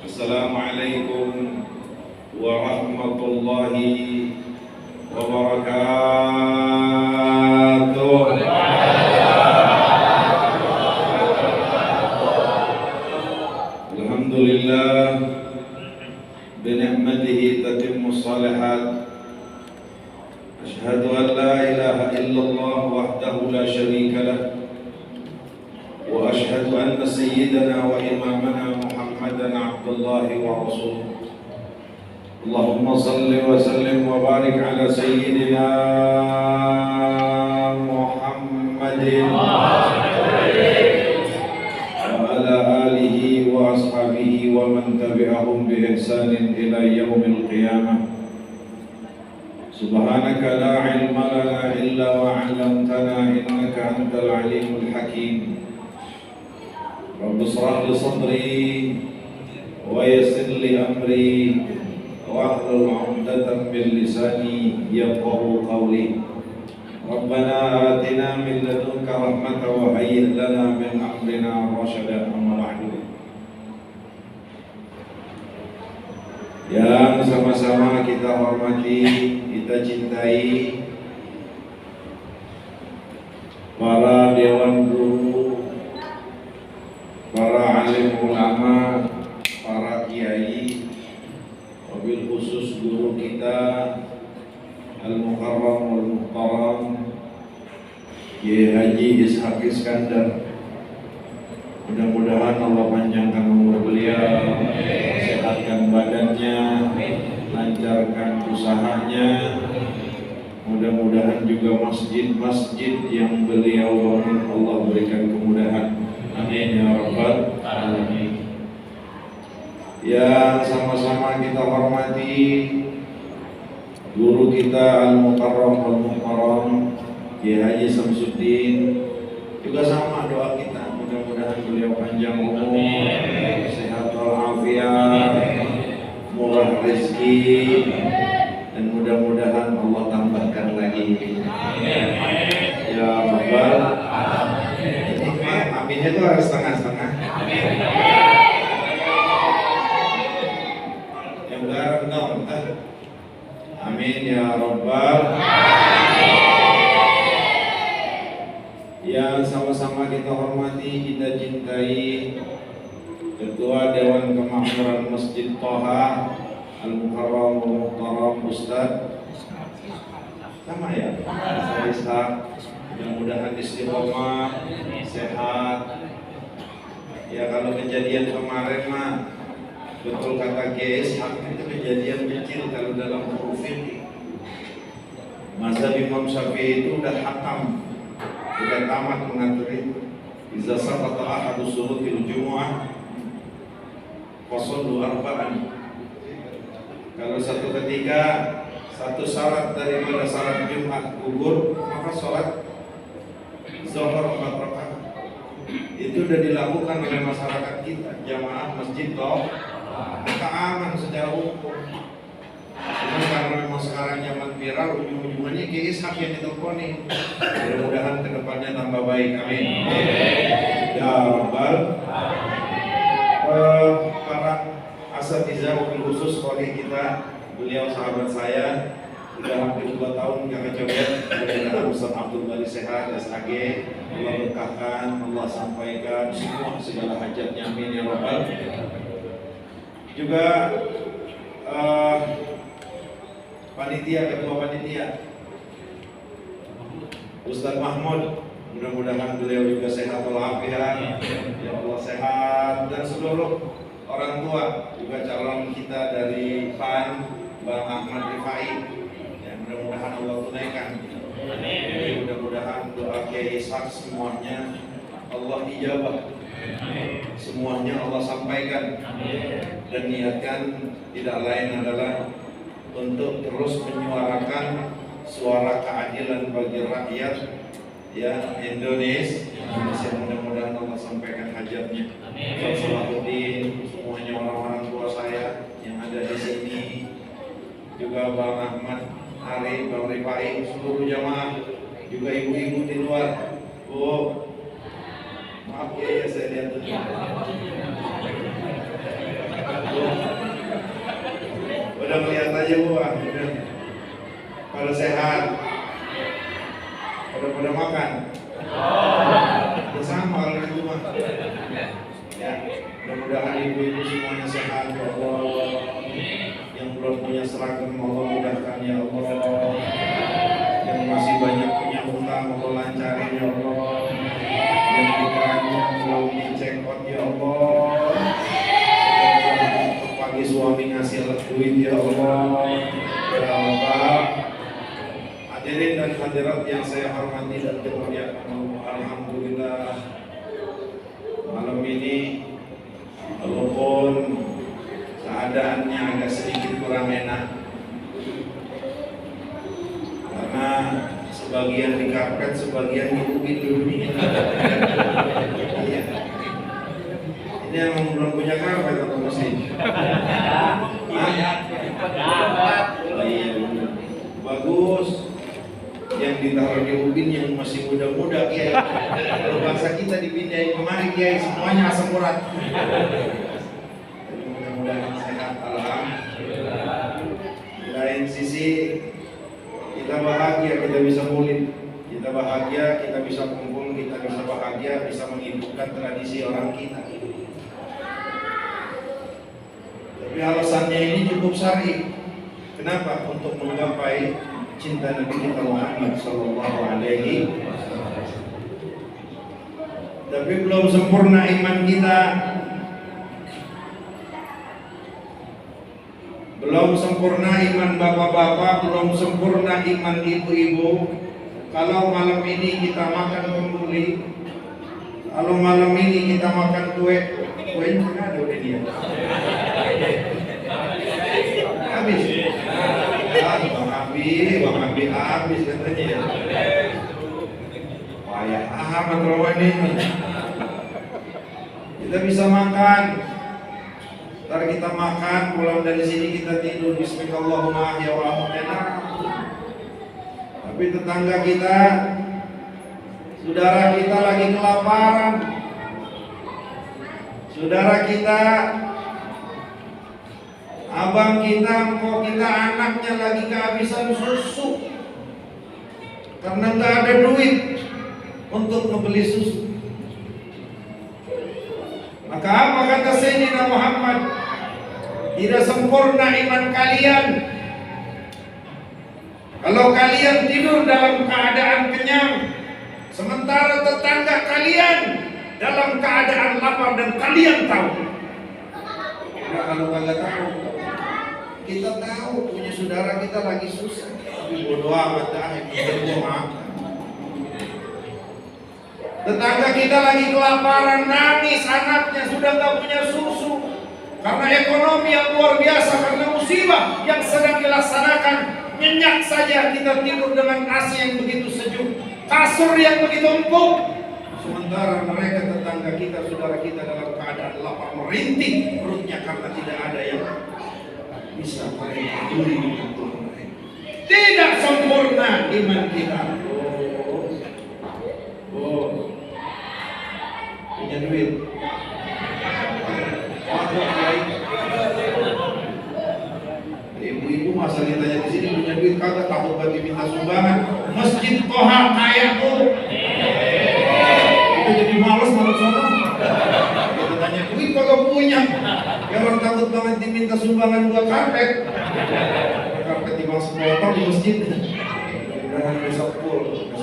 Assalamualaikum warahmatullahi wabarakatuh. Alhamdulillah bini'matihi tatimmus shalihat. Asyhadu an la ilaha illallah wahdahu la syarika lah. Wa asyhadu anna sayyidana wa imamana Muhammadan abdullahi wa rasuluh. Allahumma salli wa sallim wa barik ala sayyidina Muhammadin wa ala alihi wa ashabihi wa man tabi'ahum bi ihsanin ila yaumil qiyamah. Subhanaka la ilma lana illa ma 'allamtana innaka antal alimul hakim. Rabbi shrah li sadri wa yassir li amri wahlul 'uqdatam min lisani yafqahu qawli. Rabbana atina min ladunka rahmatan wa hayyi' lana min amrina rashada. Amma ba'du. Yang sama-sama kita hormati, kita cintai para dewan guru, para alim ulama, para kiai, wabil khusus guru kita Al-Mukarram Wal-Muhtaram Kiai Haji Ishaq Iskandar. Mudah-mudahan Allah panjangkan umur beliau, sehatkan badannya, lancarkan usahanya. Mudah-mudahan juga masjid-masjid yang beliau bangun Allah berikan kemudahan. Amin ya rabbal alamin. Yang sama-sama kita hormati guru kita Al-Mukarram Wal-Muhtaram Kiai Haji Samsuddin, juga sama doa kita, mudah-mudahan beliau panjang umur, sehat walafiat, murah rezeki, dan mudah-mudahan Allah tambahkan lagi. Ya rabbal alamin. Aminnya itu harus setengah-setengah. Yang benar dong. Amin ya rabbal alamin. Yang sama-sama kita hormati, kita cintai Ketua Dewan Kemakmuran Masjid Toha Al-Mukarram Wal-Muhtaram Ustaz sama ya, Ustaz Ishaq. Mudah-mudahan istiqomah, sehat. Ya kalau kejadian kemarin mah betul kata Kiai Ishaq, itu kejadian kecil kalau dalam huruf fiqh. Mazhab Imam Syafi'i itu udah hakam, udah tamat mengatur itu. Iza saqata ahadu surutil jumu'ah fasallu arba'an. Kalau satu ketika satu syarat daripada syarat Jumat gugur, maka sholat zuhur 4 rakaat. Itu sudah dilakukan oleh masyarakat kita, jamaah masjid toh, maka aman secara hukum. Cuma karena memang sekarang zaman viral, ujung-ujungannya Kiai Ishaq yang diteleponi. Mudah-mudahan kedepannya tambah baik, amin. Ya rabbal para asatidzah wabil khusus oleh kita, beliau sahabat saya, sudah hampir 2 tahun kakak coba. Mudah-mudahan Ustaz Abdul Bari sehat, SAG, Allah berkahkan, Allah sampaikan semua segala hajatnya, amin ya rabbal. Juga panitia, ketua panitia Ustaz Mahmud, mudah-mudahan beliau juga sehat walafiat, ya Allah sehat, dan seluruh orang tua, juga calon kita dari PAN Bang Ahmad Rifai, ya mudah-mudahan Allah tunaikan. Jadi mudah-mudahan doa Kiai Ishaq semuanya Allah ijabah, semuanya Allah sampaikan, dan niatkan tidak lain adalah untuk terus menyuarakan suara keadilan bagi rakyat ya Indonesia. Mudah-mudahan Allah sampaikan hajatnya. Salahuddin, semuanya orang-orang tua saya yang ada di sini, juga Bang Ahmad Ari, Bang Rifai, seluruh jamaah, juga ibu-ibu di luar. Bu, maaf ya, saya lihat dulu. Bu, Udah melihat aja Bu, udah pada sehat, pada makan. Udah sama kalau di rumah. Ya, mudah-mudahan ibu-ibu semuanya sehat ya Allah. Yang belum punya seragam Allah mudahkan ya Allah. Yang masih banyak punya utang Allah lancarin ya Allah. Yang di keranjang belum dicekot ya Allah. Pagi suami ngasih duit ya Allah. Ya Allah. Hadirin dan hadirat yang saya hormati dan dimuliakan, alhamdulillah malam ini walaupun keadaannya agak sedikit kurang enak karena sebagian di karpet, sebagian di ubin dulu ini. Iya. Ini yang belum punya karpet atau mesin? Oh iya, bagus. Yang ditaruh di ubin yang masih muda-muda ya. Kalau bangsa kita dipindahin kemari ya, semuanya asam urat. Mudah-mudahan sehat, alhamdulillah. Di lain sisi kita bahagia, kita bisa mulih, kita bahagia, kita bisa kumpul, kita bisa bahagia, bisa menghidupkan tradisi orang kita. Tapi alasannya ini cukup syar'i. Kenapa? Untuk menggapai cinta Nabi kita Muhammad Sallallahu Alaihi Wasallam. Tapi belum sempurna iman kita, belum sempurna iman bapak-bapak, belum sempurna iman ibu-ibu. Kalau malam ini kita makan pembuli, kalau malam ini kita makan kue, kuenya mana ada udah dia? Habis. Bang Abi habis katanya ya. Payah amat rawan ini. Kita bisa makan. Ntar kita makan, pulang dari sini kita tidur bismillahirrahmanirrahim ya Allah. Tapi tetangga kita, saudara kita lagi kelaparan. Saudara kita, abang kita, empok kita, anaknya lagi kehabisan susu karena nggak ada duit untuk membeli susu. Maka apa kata Sayyidina Muhammad? Tidak sempurna iman kalian kalau kalian tidur dalam keadaan kenyang, sementara tetangga kalian dalam keadaan lapar dan kalian tahu. Nah, kalau kalian tahu, kita tahu punya saudara kita lagi susah, tapi bodoh amat dah, kita makan. Tetangga kita lagi kelaparan, nangis anaknya sudah nggak punya susu karena ekonomi yang luar biasa, karena musibah yang sedang dilaksanakan. Nyenyak saja kita tidur dengan AC yang begitu sejuk, kasur yang begitu empuk, sementara mereka tetangga kita, saudara kita dalam keadaan lapar merintih perutnya karena tidak ada yang bisa mereka beli untuk mereka. Tidak sempurna iman kita. Oh, punya duit. Ibu-ibu masa ditanya di sini punya duit kagak, takut bagi minta sumbangan. Masjid Toha kaya Bu. Itu jadi males malam sana. Kita tanya duit kagak punya. Ya orang takut banget diminta sumbangan buat karpet. Karpet dimasuk motor di masjid. Mudah-mudahan besok full.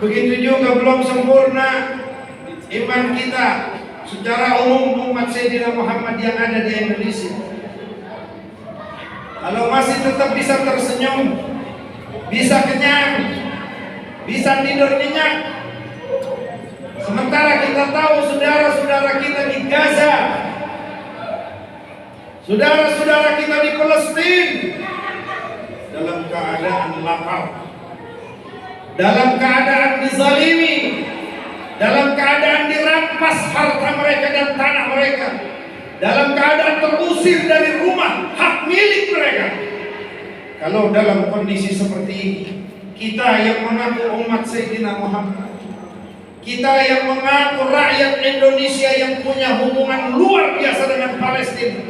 Begitu juga belum sempurna iman kita secara umum umat Sayyidina Muhammad yang ada di Indonesia. Kalau masih tetap bisa tersenyum, bisa kenyang, bisa tidur nyenyak, sementara kita tahu saudara-saudara kita di Gaza, saudara-saudara kita di Palestina dalam keadaan lapar, dalam keadaan dizalimi, dalam keadaan dirampas harta mereka dan tanah mereka, dalam keadaan terusir dari rumah hak milik mereka. Kalau dalam kondisi seperti ini, kita yang mengaku umat Sayyidina Muhammad, kita yang mengaku rakyat Indonesia yang punya hubungan luar biasa dengan Palestina,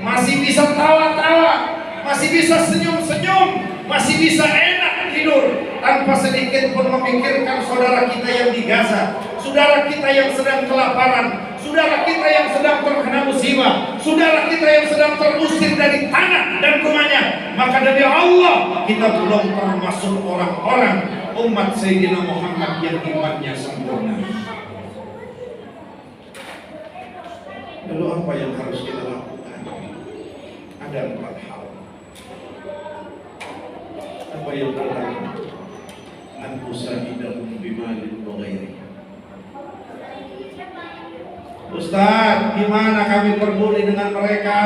masih bisa tawa-tawa, masih bisa senyum-senyum, masih bisa enak tidur tanpa sedikit pun memikirkan saudara kita yang di Gaza, saudara kita yang sedang kelaparan, saudara kita yang sedang terkena musibah, saudara kita yang sedang terusir dari tanah dan rumahnya. Maka demi Allah, kita belum termasuk orang-orang umat Sayyidina Muhammad yang imannya sempurna. Lalu apa yang harus kita lakukan? Ada 4 hal. Apa yang pertama? An-nusahidahum bimalin wa ghairi. Ustaz, gimana kami peduli dengan mereka?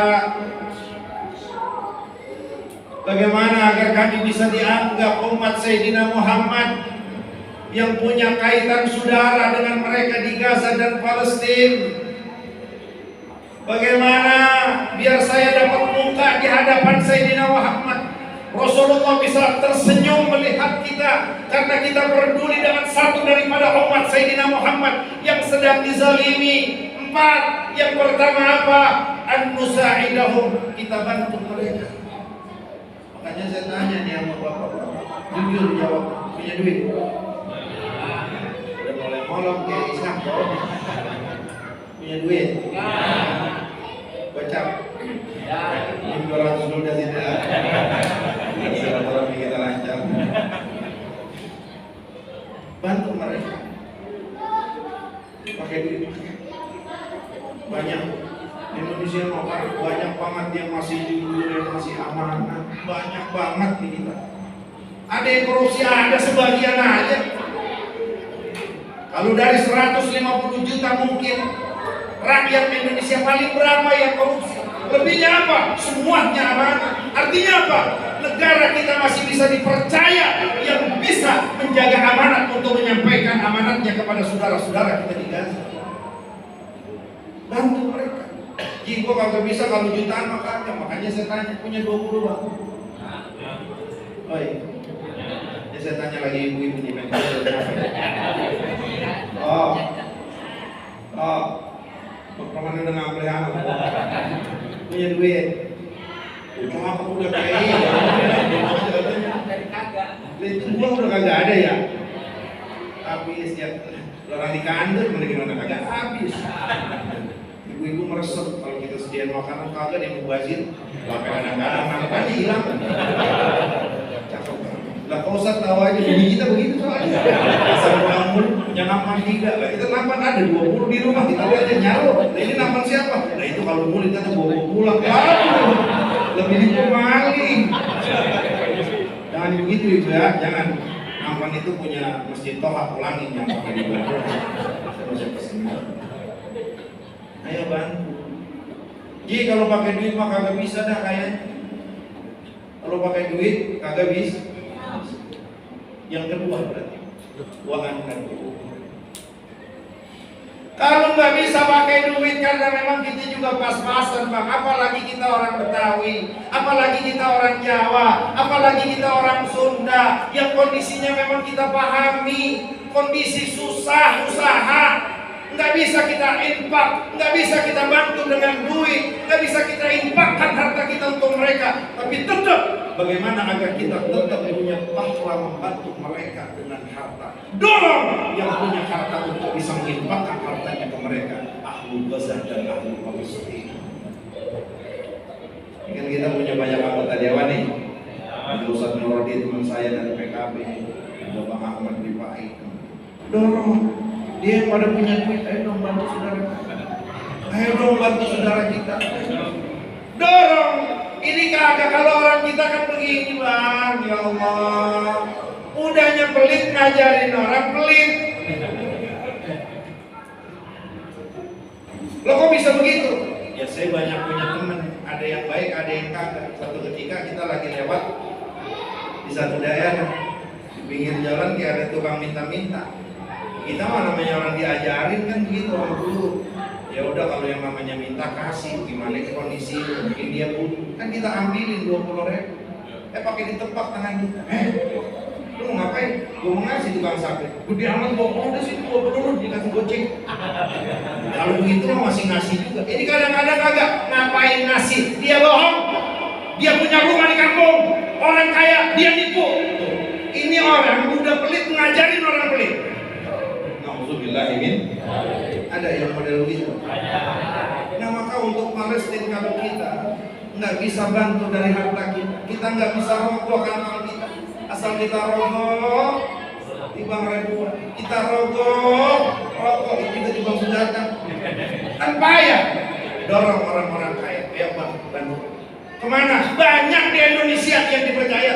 Bagaimana agar kami bisa dianggap umat Sayyidina Muhammad yang punya kaitan saudara dengan mereka di Gaza dan Palestina? Bagaimana biar saya dapat muka di hadapan Sayyidina Muhammad? Rasulullah bisa tersenyum melihat kita karena kita peduli dengan satu daripada umat Sayyidina Muhammad yang sedang dizalimi. 4, yang pertama apa? An-nusa'idahum, kita bantu mereka. Makanya saya tanya nih sama bapak-bapak, jujur jawab, punya duit? Udah mulai molong kayak Islam, punya duit? Gocap? Ini 200 dulu dah tidak. Silaturahmi kita lancar. Bantu mereka. Pakai duit. Banyak Indonesia banyak banget yang masih jujur, yang masih amanah, banyak banget di kita. Ada yang korupsi, ada sebagian aja. Kalau dari 150 juta mungkin rakyat Indonesia paling berapa yang korupsi? Lebihnya apa? Semuanya amanah. Artinya apa? Negara kita masih bisa dipercaya, yang bisa menjaga amanat untuk menyampaikan amanatnya kepada saudara-saudara kita di Gaza. Bantu mereka. Jika kagak bisa, kalau jutaan makanya saya tanya, punya 20 bang? Oh iya. Ya, saya tanya lagi ibu-ibu di Medan. Kemana udah ngambil anak? Punya duit. Cuma aku udah kayak itu gua udah kagak ada ya. Habis ya. Orang di kantor mana gimana kagak habis. Ibu-ibu meresep kalau kita sediain makanan kagak dia mubazir. Sampai kadang-kadang makannya hilang. Cakep. Lah kalau Ustaz tahu aja bini kita begitu soalnya. Asal bangun punya nampan 3. Lah kita nampan ada 20 di rumah, kita aja nyaru. Nah ini nampan siapa? Nah itu kalau mulut kita bawa pulang. Aduh. Lebih dimaling. Jangan begitu ibu ya, jangan. Nampan itu punya masjid Toha, ulangin yang pakai di bawah. Saya pesen. Ayo bantu. Jadi kalau pakai duit mah kagak bisa dah kayaknya. Kalau pakai duit kagak bisa. Yang kedua berarti wa'ankan. Kalau nggak bisa pakai duit karena memang kita juga pas-pasan bang, apalagi kita orang Betawi, apalagi kita orang Jawa, apalagi kita orang Sunda yang kondisinya memang kita pahami, kondisi susah, usaha, nggak bisa kita infak, nggak bisa kita bantu dengan duit, nggak bisa kita infakkan harta kita untuk mereka, tapi tetap bagaimana agar kita tetap punya pahala membantu mereka dengan harta. Dorong yang punya harta untuk bisa menginfakkan hartanya ke mereka. Ahlul Gaza dan Ahlul Palestina. Kan kita punya banyak anggota dewan nih. Ada Ustaz Nurodi teman saya dari PKB, ada Bang Ahmad Rifai. Dorong dia yang pada punya duit, ayo dong bantu saudara. Ayo dong bantu saudara kita. Dorong. Ini kagak, kalau orang kita kan begini bang, ya Allah. Udahnya pelit ngajarin orang pelit. Lo kok bisa begitu? Ya saya banyak punya teman, ada yang baik, ada yang kagak. Satu ketika kita lagi lewat di satu daerah, di pinggir jalan kayak ada tukang minta-minta. Kita mah namanya orang diajarin kan gitu orang dulu. Ya udah kalau yang namanya minta kasih, gimana kondisi mungkin dia butuh, kan kita ambilin 20.000. Pakai ditebak tangan kita. Lu mau ngapain? Gue mau ngasih tukang sate. Gede amat gue, udah sih gue dulu dikasih goceng. Kalau begitu mah masih ngasih juga. Ini kadang-kadang kagak ngapain ngasih. Dia bohong. Dia punya rumah di kampung. Orang kaya, dia nipu. Ini orang udah pelit ngajarin orang pelit. Nauzubillahimin. Ada yang model begitu. Nah maka untuk Palestina kalau kita nggak bisa bantu dari harta kita nggak bisa rokok kantor kita. Asal kita rokok, timbang ribuan. Kita rokok itu juga timbang senjata. Kan payah. Dorong orang-orang kaya, bantu. Kemana? Banyak di Indonesia yang dipercaya.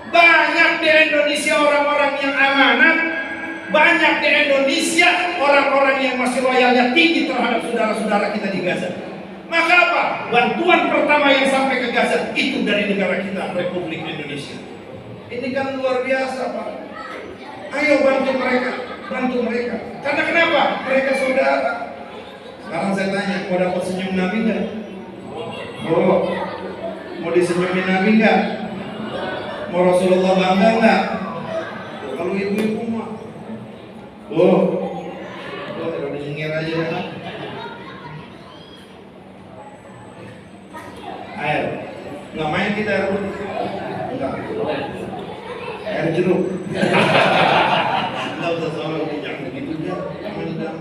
Banyak di Indonesia orang-orang yang amanat. Banyak di Indonesia orang-orang yang masih loyalnya tinggi terhadap saudara-saudara kita di Gaza. Maka apa? Bantuan pertama yang sampai ke Gaza itu dari negara kita, Republik Indonesia. Ini kan luar biasa, Pak. Ayo bantu mereka, bantu mereka. Karena kenapa? Mereka saudara. Sekarang saya tanya, mau dapat senyum Nabi nggak? Oh, mau disenyumin Nabi nggak? Mau Rasulullah bangga nggak? Kalau ibu-ibu mah, udah nyengir aja. Air, nggak main kita air putih, enggak, air jeruk. Nggak usah soal jangan begitu ya, jangan.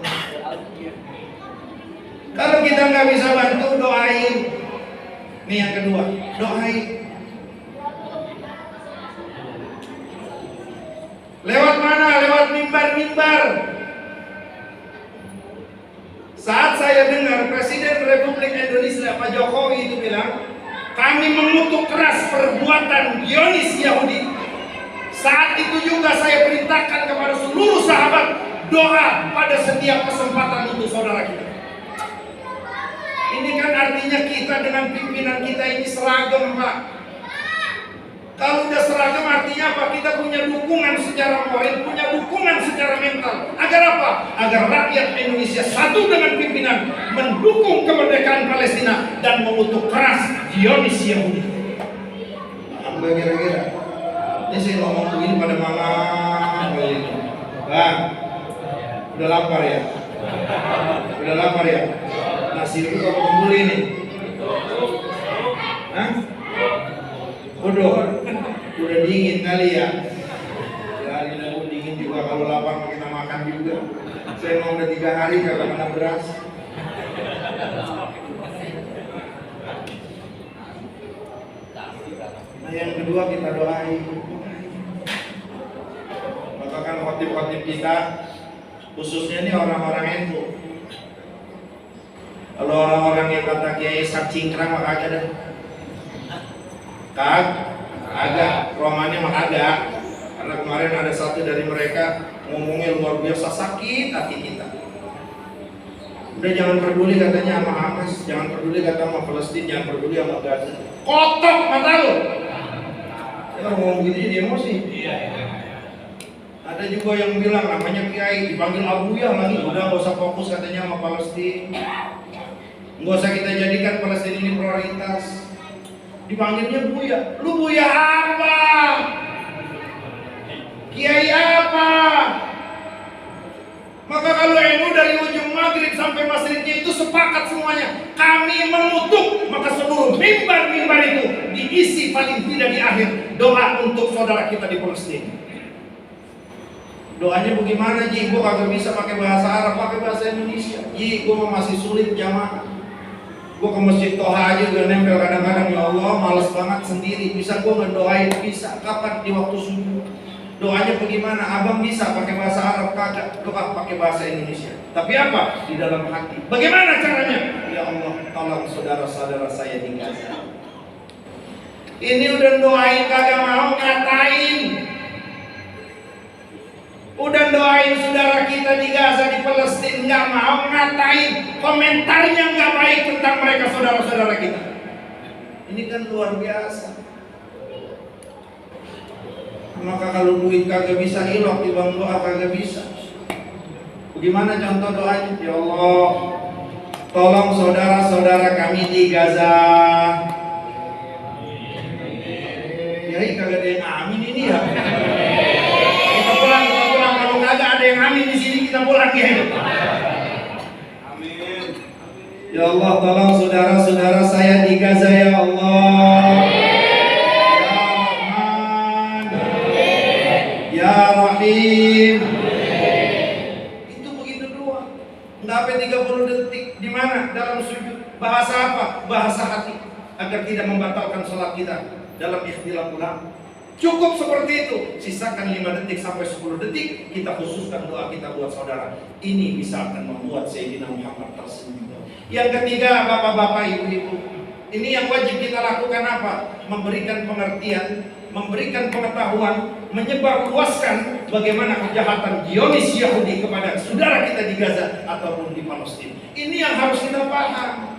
Kalau kita nggak bisa bantu, doain. Nih yang kedua, doain. Lewat mana? Lewat mimbar-mimbar. Saat saya dengar Presiden Republik Indonesia Pak Jokowi itu bilang, kami mengutuk keras perbuatan Zionis Yahudi. Saat itu juga saya perintahkan kepada seluruh sahabat doa pada setiap kesempatan untuk saudara kita. Ini kan artinya kita dengan pimpinan kita ini seragam, Pak. Kalau udah seragam artinya apa? Kita punya dukungan secara moral, punya dukungan secara mental. Agar apa? Agar rakyat Indonesia satu dengan pimpinan mendukung kemerdekaan Palestina dan mengutuk keras Zionis Yahudi. Apa kira-kira? Ini saya ngomong begini pada malam ini. Bang, udah lapar ya? Udah lapar ya? Nasi itu apa kembali ini? Hah? Bodoh, udah dingin kali ya. Ya ini dingin juga, kalau lapar kita makan juga. Saya mau udah 3 hari kagak kena beras. Nah yang kedua kita doain. Maka kan khotib-khotib kita, khususnya ini orang-orang NU. Kalau orang-orang yang kata Kiai Sak Cingkrang maka aja dah. Agak romannya mah agak, karena kemarin ada satu dari mereka ngomongnya luar biasa sakit hati kita. Udah jangan peduli katanya sama Hamas, jangan peduli kata sama Palestina, jangan peduli sama Gaza. Kotok mata lu. Ya ngomong gitu dia emosi. Ada juga yang bilang namanya Kiai dipanggil Abuya lagi, udah gak usah fokus katanya sama Palestina. Gak usah kita jadikan Palestina ini prioritas. Dipanggilnya Buya. Lu Buya apa? Kiai apa? Maka kalau NU dari ujung maghrib sampai masjidnya itu sepakat semuanya, kami mengutuk, maka seluruh mimbar-mimbar itu diisi paling tidak di akhir doa untuk saudara kita di Palestina. Doanya bagaimana Ji? Gua kagak bisa pakai bahasa Arab, pakai bahasa Indonesia. Ji, gua masih sulit jamaah. Gue ke masjid Toha aja udah nempel kadang-kadang, ya Allah males banget sendiri. Bisa gue ngedoain? Bisa. Kapan? Di waktu subuh. Doanya bagaimana? Abang bisa pakai bahasa Arab kagak? Doa pakai bahasa Indonesia. Tapi apa? Di dalam hati. Bagaimana caranya? Ya Allah, tolong saudara-saudara saya di Gaza. Ini udah doain kagak mau ngatain. Udah doain saudara kita di Gaza, di Palestina, nggak mau ngatain, komentarnya nggak baik tentang mereka saudara-saudara kita. Ini kan luar biasa. Maka kalau duit kagak bisa ilok, dibang doa kagak bisa. Bagaimana contoh doanya? Ya Allah, tolong saudara-saudara kami di Gaza. Ya kayaknya kagak ada yang amin ini ya. Kita pulang. Kalau kagak ada yang amin di sini kita pulang ya. Amin. Ya Allah, tolong saudara-saudara saya di Gaza ya Allah. Ya Rahman. Ya Rahim. Itu begitu doang. Nggak sampai 30 detik. Di mana? Dalam sujud. Bahasa apa? Bahasa hati. Agar tidak membatalkan sholat kita dalam ikhtilaf ulama. Cukup seperti itu. Sisakan 5 detik sampai 10 detik, kita khususkan doa kita buat saudara. Ini bisa akan membuat Sayyidina Muhammad tersenyum. Yang ketiga, bapak-bapak, ibu-ibu, ini yang wajib kita lakukan apa? Memberikan pengertian, memberikan pengetahuan, menyebarluaskan bagaimana kejahatan Zionis Yahudi kepada saudara kita di Gaza ataupun di Palestina. Ini yang harus kita paham.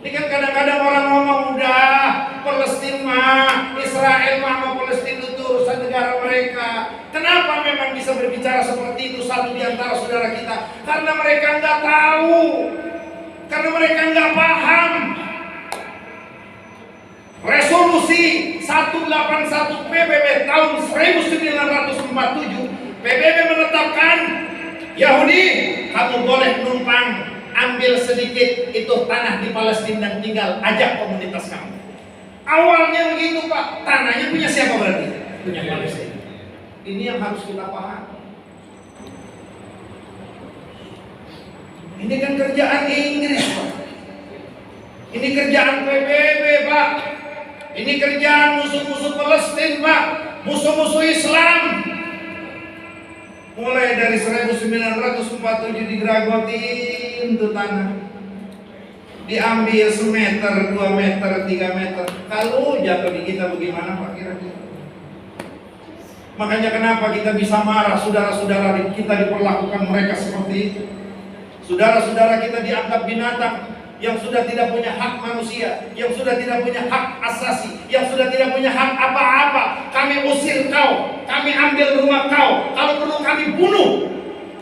Ini kan kadang-kadang orang ngomong udah Palestina mah, Israel mah sama Palestina itu urusan negara mereka. Kenapa memang bisa berbicara seperti itu satu di antara saudara kita? Karena mereka nggak tahu, karena mereka nggak paham. Resolusi 181 PBB tahun 1947, PBB menetapkan Yahudi kamu boleh numpang ambil sedikit itu tanah di Palestina dan tinggal, ajak komunitas kamu. Awalnya begitu Pak, tanahnya punya siapa berarti? Punya Palestina. Ini yang harus kita paham. Ini kan kerjaan Inggris Pak. Ini kerjaan PBB Pak. Ini kerjaan musuh-musuh Palestina Pak. Musuh-musuh Islam. Mulai dari 1947 digeragotin tuh tanah, diambil semeter, 2 meter, 3 meter. Kalau jatuh di kita bagaimana Pak kira-kira? Makanya kenapa kita bisa marah saudara-saudara kita diperlakukan mereka seperti itu. Saudara-saudara kita dianggap binatang yang sudah tidak punya hak manusia, yang sudah tidak punya hak asasi, yang sudah tidak punya hak apa-apa. Kami usir kau, kami ambil rumah kau, kalau perlu kami bunuh.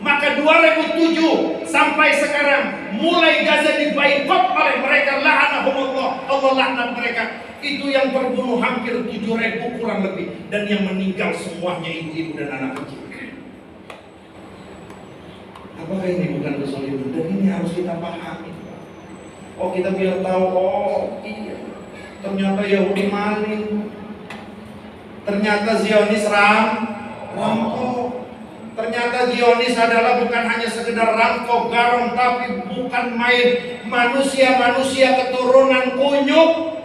Maka 2007 sampai sekarang mulai Gaza diboikot oleh mereka, la'anahumullah, Allah laknat mereka. Itu yang terbunuh hampir 7.000 kurang lebih, dan yang meninggal semuanya ibu-ibu dan anak kecil. Apakah ini bukan kezaliman? Dan ini harus kita pahami. Oh kita biar tahu, oh iya, ternyata Yahudi maling, ternyata Zionis rampok, ternyata Zionis adalah bukan hanya sekedar rampok garong, tapi bukan main manusia-manusia keturunan kunyuk.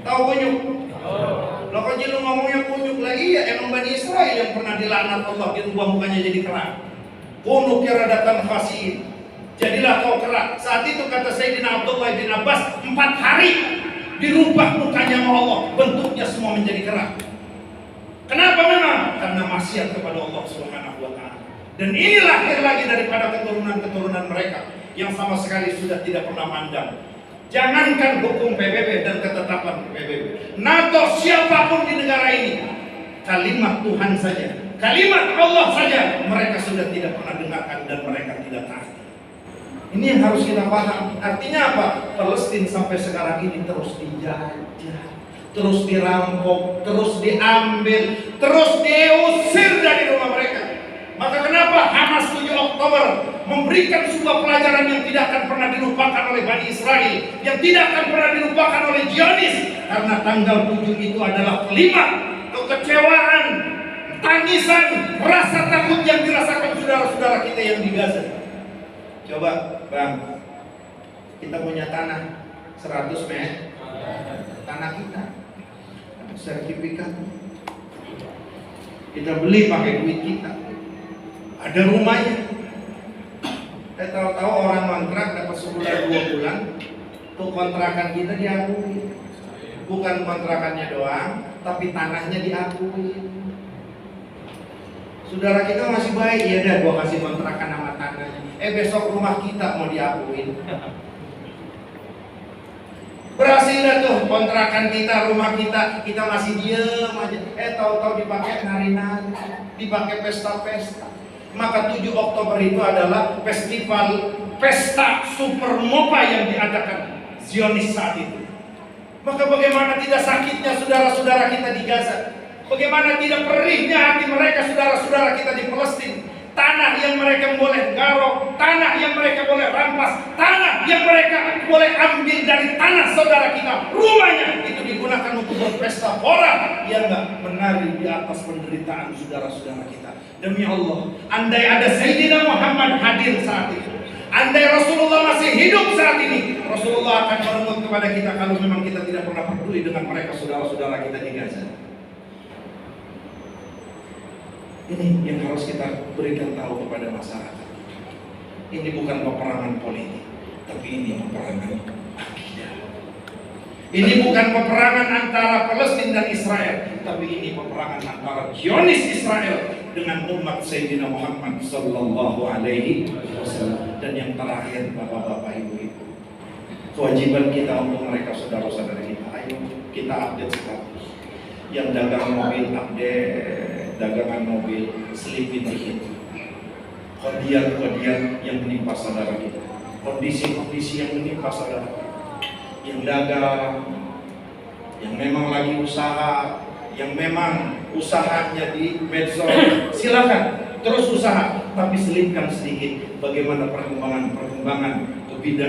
Tahu kunyuk? Loh kok jadi ngomongnya kunyuk lagi ya? Emang Bani Israel yang pernah dilaknat Allah dirubah mukanya jadi kerang. Kunyuk kiradatan khasiin. Jadilah kau kerak. Saat itu kata Sayyidina Abdullah bin Abbas, 4 hari dirubah mukanya sama Allah, bentuknya semua menjadi kerak. Kenapa memang? Karena maksiat kepada Allah Subhanahu wa Ta'ala. Dan ini lahir lagi daripada keturunan-keturunan mereka yang sama sekali sudah tidak pernah mandang. Jangankan hukum PBB dan ketetapan PBB, NATO siapapun di negara ini, kalimat Tuhan saja, kalimat Allah saja, mereka sudah tidak pernah dengarkan dan mereka tidak taat. Ini yang harus kita paham. Artinya apa? Palestina sampai sekarang ini terus dijajah, terus dirampok, terus diambil, terus diusir dari rumah mereka. Maka kenapa Hamas 7 Oktober memberikan sebuah pelajaran yang tidak akan pernah dilupakan oleh Bani Israel, yang tidak akan pernah dilupakan oleh Zionis? Karena tanggal 7 itu adalah kelima kekecewaan, tangisan, rasa takut yang dirasakan saudara-saudara kita yang di Gaza. Coba Bang, kita punya tanah 100 meter, tanah kita, sertifikat, kita beli pakai duit kita, ada rumahnya. Tahu-tahu orang kontrak dapat sebulan 2 bulan, tuh kontrakan kita diakui, bukan kontrakannya doang, tapi tanahnya diakui. Saudara kita masih baik, ya udah gua kasih kontrakan sama tanahnya. Besok rumah kita mau diakuin. Berhasil dah tuh kontrakan kita, rumah kita, kita masih diem aja. Tahu-tahu dipakai nari-nari, dipakai pesta-pesta. Maka 7 Oktober itu adalah festival pesta super mopa yang diadakan Zionis saat itu. Maka bagaimana tidak sakitnya saudara-saudara kita di Gaza? Bagaimana tidak perihnya hati mereka saudara-saudara kita di Palestina? Tanah yang mereka boleh garuk, tanah yang mereka boleh rampas, tanah yang mereka boleh ambil dari tanah saudara kita, rumahnya itu digunakan untuk berpesta pora yang enggak menari di atas penderitaan saudara-saudara kita. Demi Allah, andai ada Sayyidina Muhammad hadir saat itu, andai Rasulullah masih hidup saat ini, Rasulullah akan merenung kepada kita kalau memang kita tidak pernah peduli dengan mereka saudara-saudara kita di Gaza. Ini yang harus kita berikan tahu kepada masyarakat. Ini bukan peperangan politik, tapi ini peperangan akidah. Ini bukan peperangan antara Palestina dan Israel, tapi ini peperangan antara Zionis Israel dengan umat Sayyidina Muhammad sallallahu alaihi wasallam. Dan yang terakhir, bapak-bapak, ibu-ibu, kewajiban kita untuk mereka saudara-saudara kita. Ayo kita update status. Yang dagang mobil update dagangan mobil, selipin dikit. Kodian-kodian yang menimpa saudara kita, kondisi-kondisi yang menimpa saudara kita, yang dagang, yang memang lagi usaha, yang memang usahanya di medsos, silakan terus usaha, tapi selipkan sedikit bagaimana perkembangan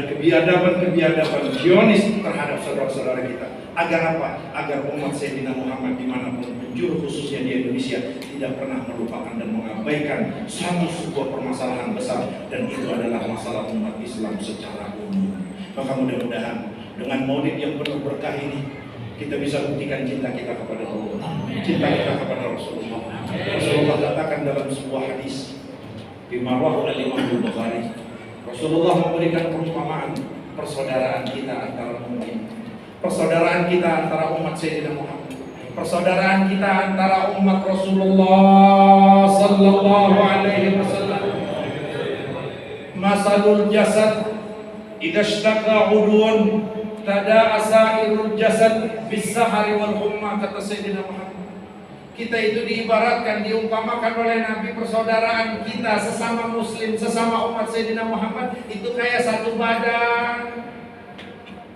kebiadaban Zionis terhadap saudara-saudara kita. Agar apa? Agar umat Sayyidina Muhammad dimanapun penjuru, khususnya di Indonesia, tidak pernah melupakan dan mengabaikan sebuah permasalahan besar, dan itu adalah masalah umat Islam secara umum. Maka mudah-mudahan dengan maulid yang penuh berkah ini, kita bisa buktikan cinta kita kepada Allah, cinta kita kepada Rasulullah. Rasulullah katakan dalam sebuah hadis di Marwah al-Imam Bukhari, Rasulullah memberikan perumpamaan persaudaraan kita antara mukmin, persaudaraan kita antara umat Sayyidina Muhammad, persaudaraan kita antara umat Rasulullah sallallahu alaihi wasallam. Masalul jasad idza ishtaka udun tada'asa sairul jasad bis-sahari wal humma, kata Sayyidina Muhammad. Kita itu diibaratkan, diumpamakan oleh Nabi, persaudaraan kita sesama muslim, sesama umat Sayyidina Muhammad itu kayak satu badan.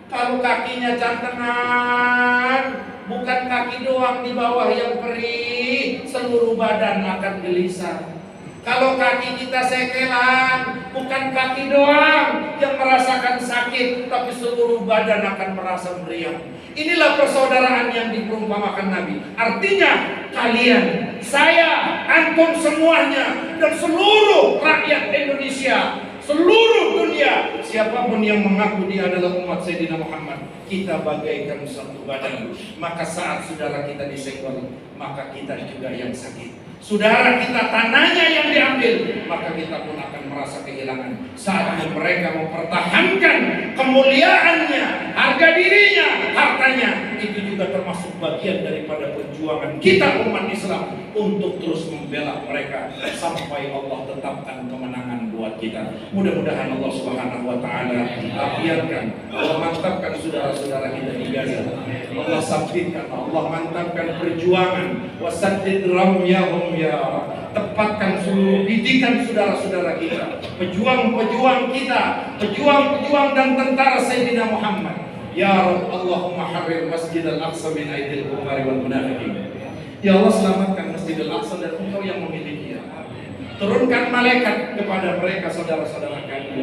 Kalau kakinya jantengan, bukan kaki doang di bawah yang perih, seluruh badan akan gelisah. Kalau kaki kita sekelan, bukan kaki doang yang merasakan sakit, tapi seluruh badan akan merasa meriang. Inilah persaudaraan yang diperumpamakan Nabi. Artinya kalian, saya, antum semuanya, dan seluruh rakyat Indonesia, seluruh dunia, siapapun yang mengaku dia adalah umat Sayyidina Muhammad, kita bagaikan satu badan. Maka saat saudara kita disenggol, maka kita juga yang sakit. Saudara kita tanahnya yang diambil, maka kita pun akan merasa kehilangan. Saatnya mereka mempertahankan kemuliaannya, harga dirinya, hartanya, itu juga termasuk bagian daripada perjuangan kita umat Islam untuk terus membela mereka sampai Allah tetapkan kemenangan buat kita. Mudah-mudahan Allah Subhanahu wa taala afiatkan, Allah mantapkan saudara-saudara kita di Gaza. Allah sabitkan, Allah mantapkan perjuangan. Wasaddid ramyahum ya Rabb. Tepatkan seluruh didikan saudara-saudara kita, pejuang-pejuang kita, pejuang-pejuang dan tentara Sayyidina Muhammad. Ya Rabb, Allahumma harrir Masjid Al-Aqsa min aidil kufari wal munafiqin. Ya Allah, selamatkan Masjid Al-Aqsa dan Engkau yang memilikinya. Turunkan malaikat kepada mereka saudara-saudara kami.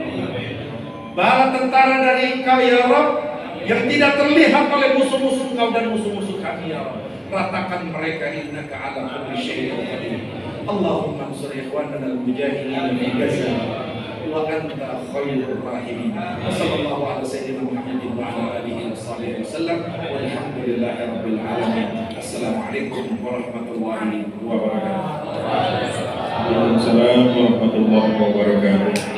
Bala tentara dari Engkau ya Rabb, yang tidak terlihat oleh musuh-musuh Engkau dan musuh-musuh kami ya Rabb. Ratakan mereka, innaka ala kulli syai'in qadir. Allahumma ansur ikhwanana al-mujahidin fi Gaza wa anta khairur rahimin. Wassallallahu ala sayyidina Muhammadin wa ala alihi washabihi wasallam. Walhamdulillahi rabbil alamin. Assalamualaikum warahmatullahi wabarakatuh. Waalaikumsalam warahmatullahi wabarakatuh.